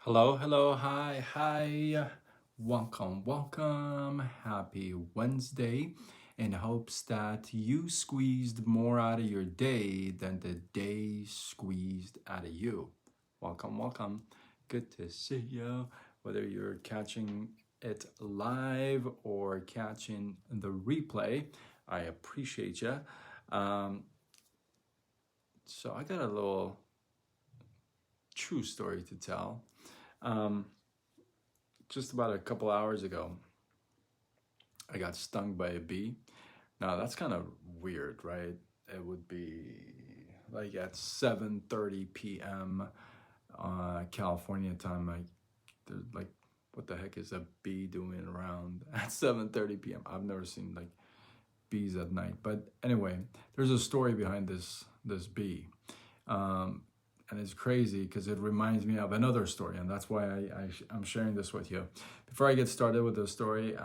Hello, hello, hi. Welcome. Happy Wednesday. In hopes that you squeezed more out of your day than the day squeezed out of you. Welcome. Good to see you. Whether you're catching it live or catching the replay, I appreciate you. Um, so I got a little true story to tell. Um, just about a couple hours ago, I got stung by a bee. Now that's kind of weird, right? It would be like at 7:30 p.m. California time. Like, what the heck is a bee doing around at 7:30 p.m.? I've never seen like bees at night. But anyway, there's a story behind this bee. Um, and it's crazy because it reminds me of another story, and that's why I'm sharing this with you. Before I get started with the story,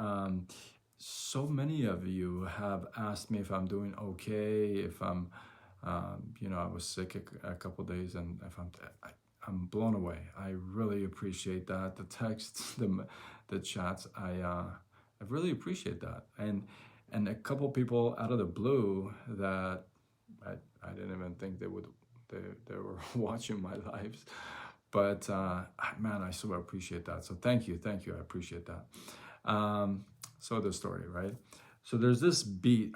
so many of you have asked me if I'm doing okay, if I was sick a couple days, and if I'm blown away. I really appreciate that. The texts, the chats, I really appreciate that, and a couple people out of the blue that I didn't even think they were watching my lives, but man, I so appreciate that. So thank you, I appreciate that. So the story, right? So there's this bee.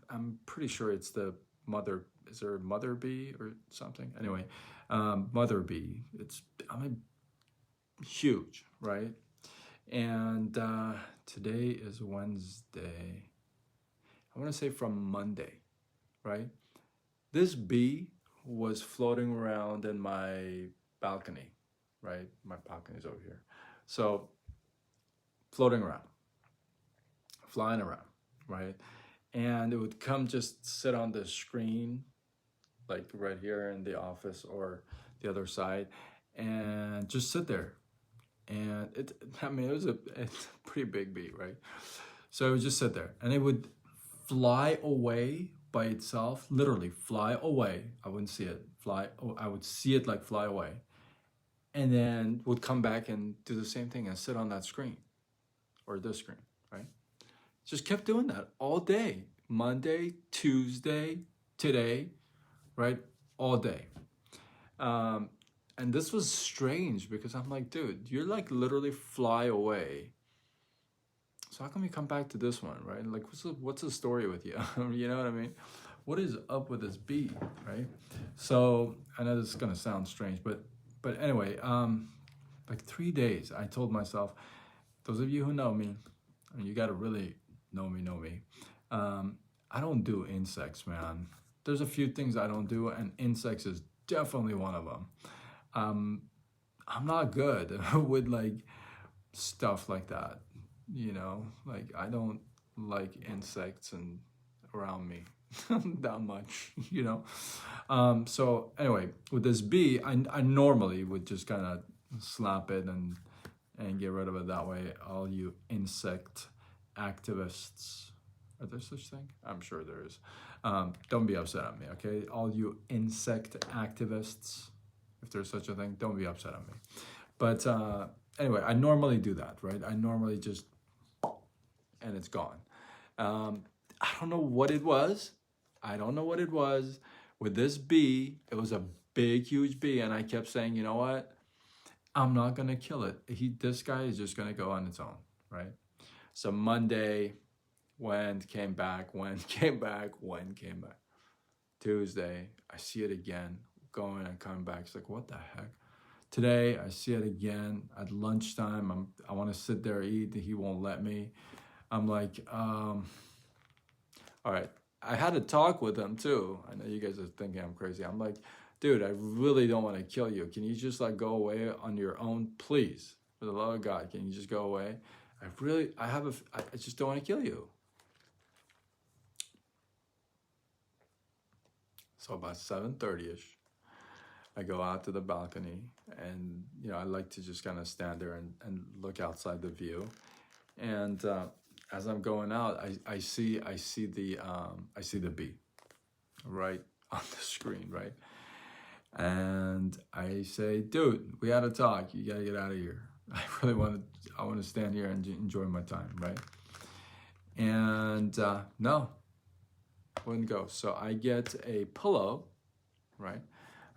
I'm pretty sure it's the mother. Is there a mother bee or something? Anyway, mother bee. Huge, right? And today is Wednesday. I want to say from Monday, right? This bee was floating around in my balcony, right? My balcony is over here. So floating around, flying around, right? And it would come just sit on the screen, like right here in the office or the other side, and just sit there. And it was it's a pretty big bee, right? So it would just sit there, and it would fly away by itself, literally fly away. I wouldn't see it fly. I would see it like fly away, and then would come back and do the same thing and sit on that screen or this screen, right? Just kept doing that all day. Monday, Tuesday, today, right? All day. Um, and this was strange because I'm like, dude, you're like literally fly away. So how come you come back to this one, right? Like, what's the story with you? You know what I mean? What is up with this bee, right? So I know this is gonna sound strange, but anyway, like 3 days, I told myself, those of you who know me, and you gotta really know me. I don't do insects, man. There's a few things I don't do, and insects is definitely one of them. Um, I'm not good with like stuff like that. Like I don't like insects and around me that much. So anyway, with this bee, I normally would just kind of slap it and get rid of it that way. All you insect activists, are there such thing? I'm sure there is. Don't be upset at me, okay? All you insect activists, if there's such a thing, don't be upset at me. But anyway, I normally do that, right? I normally just, and it's gone. I don't know what it was. With this bee. It was a big, huge bee, and I kept saying, you know what? I'm not gonna kill it. This guy is just gonna go on its own, right? So Monday, came back. Tuesday, I see it again, going and coming back. It's like, what the heck? Today, I see it again at lunchtime. I want to sit there eat. He won't let me. I'm like, all right. I had a talk with him too. I know you guys are thinking I'm crazy. I'm like, dude, I really don't want to kill you. Can you just like go away on your own, please? For the love of God, can you just go away? I just don't want to kill you. So about 7:30ish, I go out to the balcony, and I like to just kind of stand there and look outside the view. And as I'm going out, I see the bee right on the screen, right? And I say, dude, we had a talk. You gotta get out of here. I want to stand here and enjoy my time, right? And no, wouldn't go. So I get a pillow, right?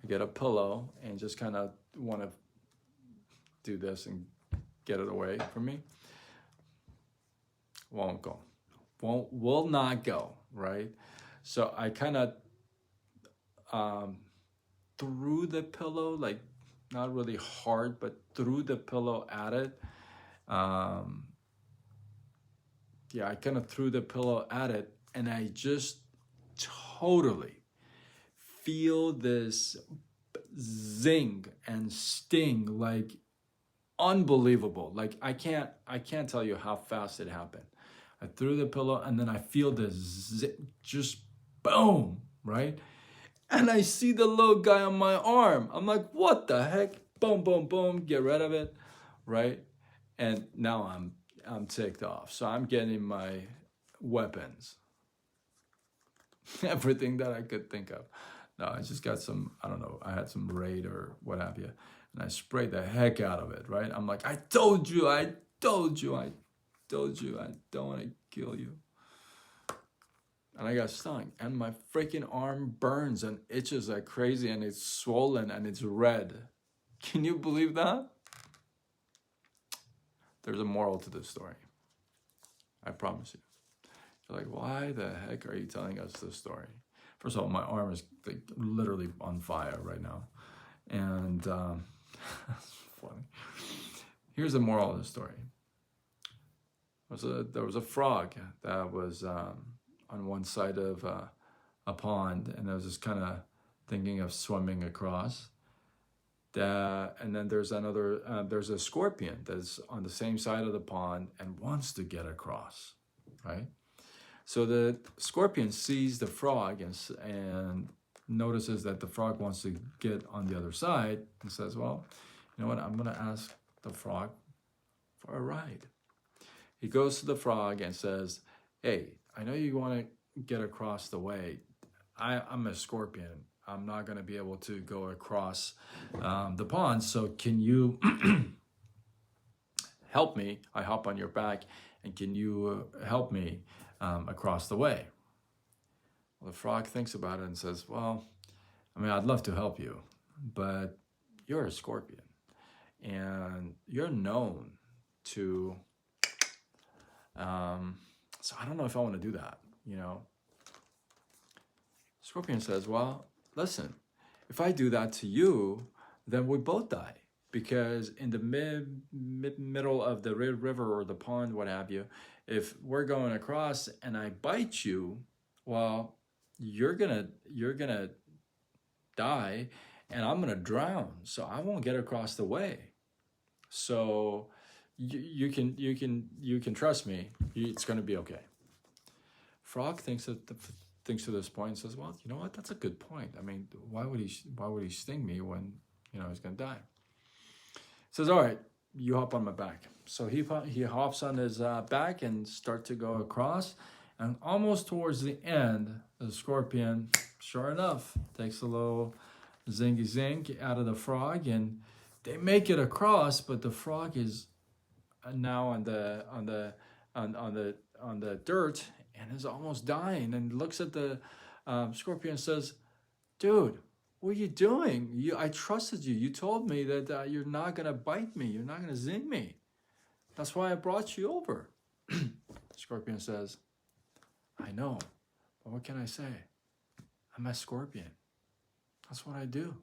I get a pillow and just kind of want to do this and get it away from me. Won't go. Will not go, right? So I kind of threw the pillow, like not really hard, but threw the pillow at it. Yeah, I kind of threw the pillow at it, and I just totally feel this zing and sting, like unbelievable. Like I can't tell you how fast it happened. I threw the pillow, and then I feel this just boom, right? And I see the little guy on my arm. I'm like, what the heck? Boom, boom, boom, get rid of it, right? And now I'm ticked off. So I'm getting my weapons, everything that I could think of. No, I just got some, I don't know, I had some Raid or what have you, and I sprayed the heck out of it, right? I'm like, I told you, I don't want to kill you. And I got stung, and my freaking arm burns and itches like crazy, and it's swollen and it's red. Can you believe that? There's a moral to this story. I promise you. You're like, why the heck are you telling us this story? First of all, my arm is like literally on fire right now. And that's funny. Here's the moral of the story. There was a frog that was on one side of a pond, and I was just kind of thinking of swimming across. And then there's there's a scorpion that's on the same side of the pond and wants to get across, right? So the scorpion sees the frog and notices that the frog wants to get on the other side and says, well, you know what, I'm going to ask the frog for a ride. He goes to the frog and says, hey, I know you want to get across the way. I'm a scorpion. I'm not going to be able to go across the pond. So can you help me? I hop on your back, and can you help me across the way? Well, the frog thinks about it and says, well, I mean, I'd love to help you, but you're a scorpion, and you're known to, so I don't know if I want to do that, you know? Scorpion says, well, listen, if I do that to you, then we both die. Because in the middle of the river or the pond, what have you, if we're going across and I bite you, well, you're gonna die, and I'm gonna drown. So I won't get across the way. So you can trust me. It's gonna be okay. Frog thinks to this point and says, well, you know what? That's a good point. I mean, why would he sting me when, you know, he's gonna die? Says, all right, you hop on my back. So he hops on his back and start to go across. And almost towards the end, the scorpion, sure enough, takes a little zingy zing out of the frog, and they make it across. But the frog is now on the dirt and is almost dying. And looks at the scorpion and says, "Dude, what are you doing? I trusted you. You told me that you're not gonna bite me. You're not gonna zing me. That's why I brought you over." Scorpion says, "I know, but what can I say? I'm a scorpion. That's what I do."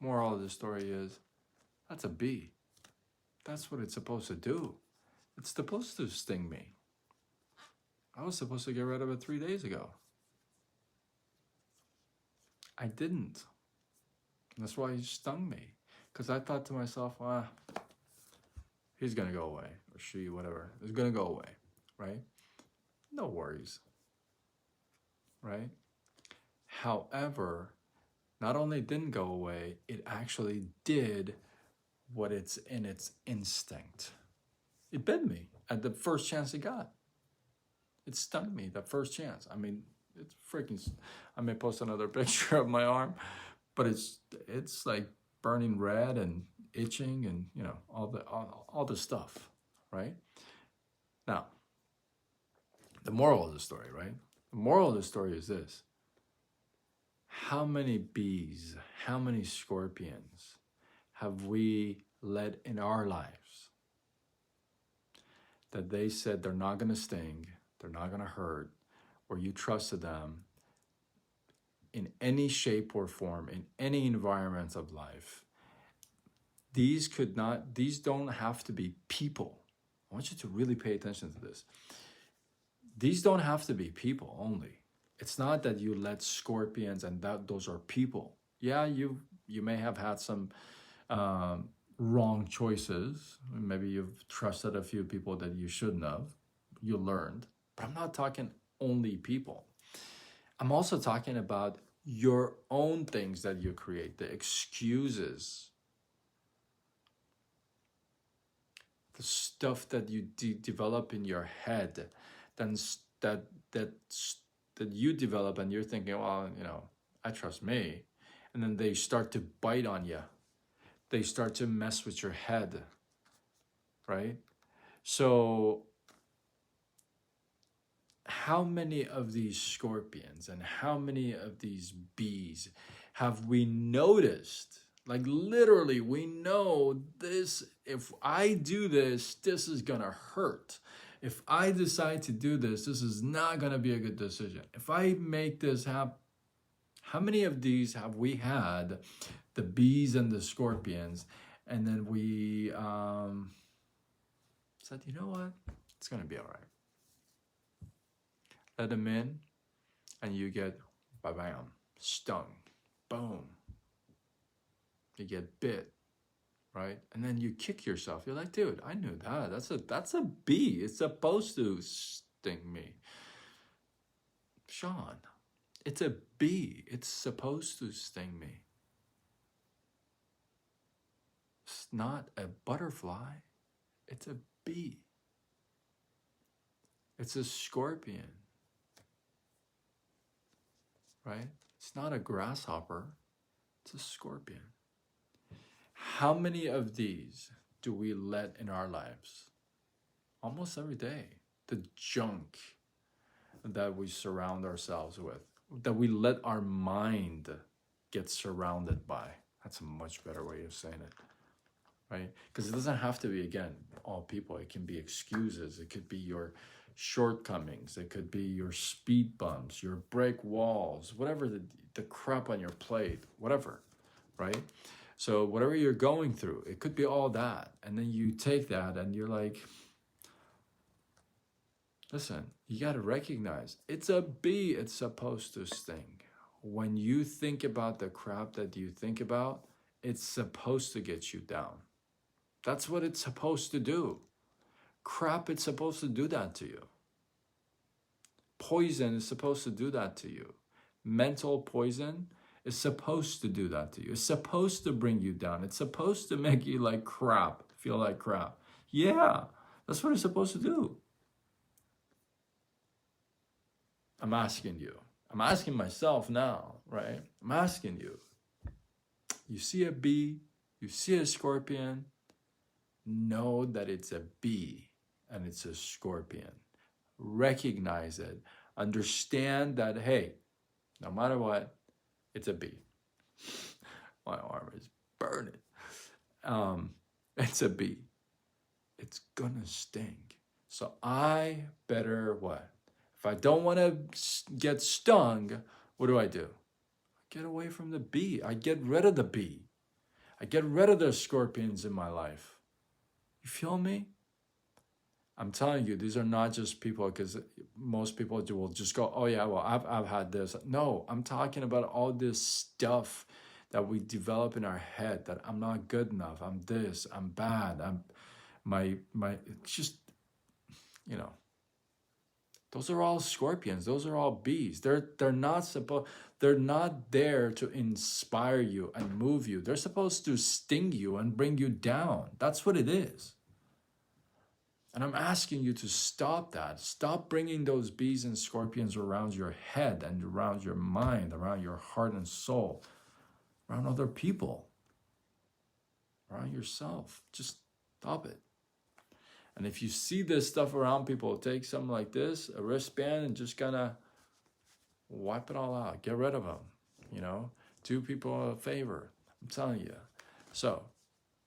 Moral of the story is, that's a bee. That's what it's supposed to do. It's supposed to sting me. I was supposed to get rid of it 3 days ago. I didn't. That's why he stung me. Because I thought to myself, he's going to go away. Or she, whatever. Is going to go away. Right? No worries. Right? However, not only didn't go away, it actually did what it's in its instinct. It bit me at the first chance it got. It stung me the first chance. I mean, it's freaking. I may post another picture of my arm, but it's like burning red and itching and all the stuff, right? Now, the moral of the story, right? The moral of the story is this: how many bees, how many scorpions have we let in our lives that they said they're not going to sting, they're not going to hurt, or you trusted them in any shape or form, in any environment of life? These don't have to be people. I want you to really pay attention to this. These don't have to be people only. It's not that you let scorpions and that those are people. Yeah, you may have had some wrong choices. Maybe you've trusted a few people that you shouldn't have. You learned. But I'm not talking only people. I'm also talking about your own things that you create, the excuses, the stuff that you develop in your head, then that you develop, and you're thinking, well, I trust me, and then they start to bite on you. They start to mess with your head, right? So how many of these scorpions and how many of these bees have we noticed? Like literally, we know this, if I do this, this is gonna hurt. If I decide to do this, this is not gonna be a good decision. If I make this happen, how many of these have we had, the bees and the scorpions, and then we said, you know what, it's gonna be all right. Let them in, and you get, bam, stung, boom. You get bit, right? And then you kick yourself. You're like, dude, I knew that. That's a bee. It's supposed to sting me. Sean, it's a bee. It's supposed to sting me. It's not a butterfly. It's a bee. It's a scorpion, right? It's not a grasshopper. It's a scorpion. How many of these do we let in our lives? Almost every day. The junk that we surround ourselves with, that we let our mind get surrounded by. That's a much better way of saying it, right? Because it doesn't have to be, again, all people. It can be excuses. It could be your shortcomings. It could be your speed bumps, your brick walls, whatever the crap on your plate, whatever, right? So whatever you're going through, it could be all that. And then you take that and you're like, listen, you got to recognize it's a bee. It's supposed to sting. When you think about the crap that you think about, it's supposed to get you down. That's what it's supposed to do. Crap, it's supposed to do that to you. Poison is supposed to do that to you. Mental poison is supposed to do that to you. It's supposed to bring you down. It's supposed to make you like crap, feel like crap. Yeah, that's what it's supposed to do. I'm asking you. I'm asking myself now, right? I'm asking you. You see a bee, you see a scorpion, know that it's a bee and it's a scorpion. Recognize it. Understand that, hey, no matter what, it's a bee. My arm is burning. It's a bee. It's gonna sting. So I better what? If I don't want to get stung, what do? I get away from the bee. I get rid of the bee. I get rid of the scorpions in my life. You feel me? I'm telling you, these are not just people, because most people will just go, oh yeah, well, I've had this. No, I'm talking about all this stuff that we develop in our head, that I'm not good enough, I'm this, I'm bad, it's just, those are all scorpions, those are all bees. They're not there to inspire you and move you. They're supposed to sting you and bring you down. That's what it is. And I'm asking you to stop that. Stop bringing those bees and scorpions around your head and around your mind, around your heart and soul, around other people, around yourself. Just stop it. And if you see this stuff around people, take something like this, a wristband, and just kind of wipe it all out. Get rid of them, you know. Do people a favor. I'm telling you. So,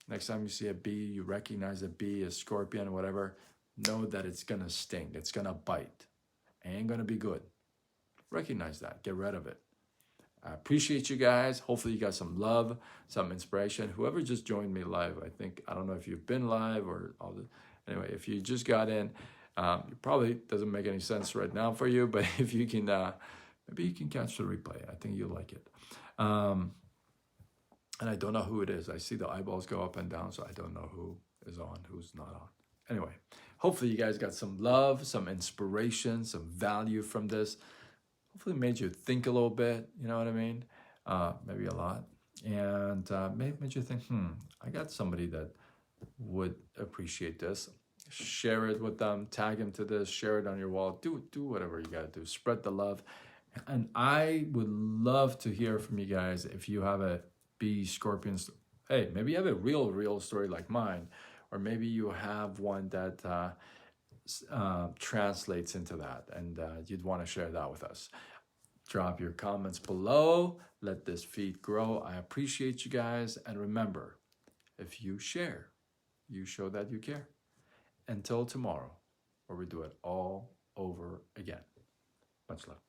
next time you see a bee, you recognize a bee, a scorpion, whatever, know that it's going to sting. It's going to bite. Ain't going to be good. Recognize that. Get rid of it. I appreciate you guys. Hopefully you got some love, some inspiration. Whoever just joined me live, I don't know if you've been live or all the... Anyway, if you just got in, it probably doesn't make any sense right now for you, but if you can, maybe you can catch the replay. I think you'll like it. And I don't know who it is. I see the eyeballs go up and down, so I don't know who is on, who's not on. Anyway, hopefully you guys got some love, some inspiration, some value from this. Hopefully it made you think a little bit, you know what I mean? Maybe a lot. And maybe made you think, I got somebody that would appreciate this. Share it with them, tag them to this, share it on your wall, do whatever you gotta do, spread the love. And I would love to hear from you guys if you have a bee, scorpion, hey, maybe you have a real story like mine, or maybe you have one that translates into that, and you'd want to share that with us. Drop your comments below, let this feed grow. I appreciate you guys, and remember, if you share, you show that you care. Until tomorrow, where we do it all over again. Much love.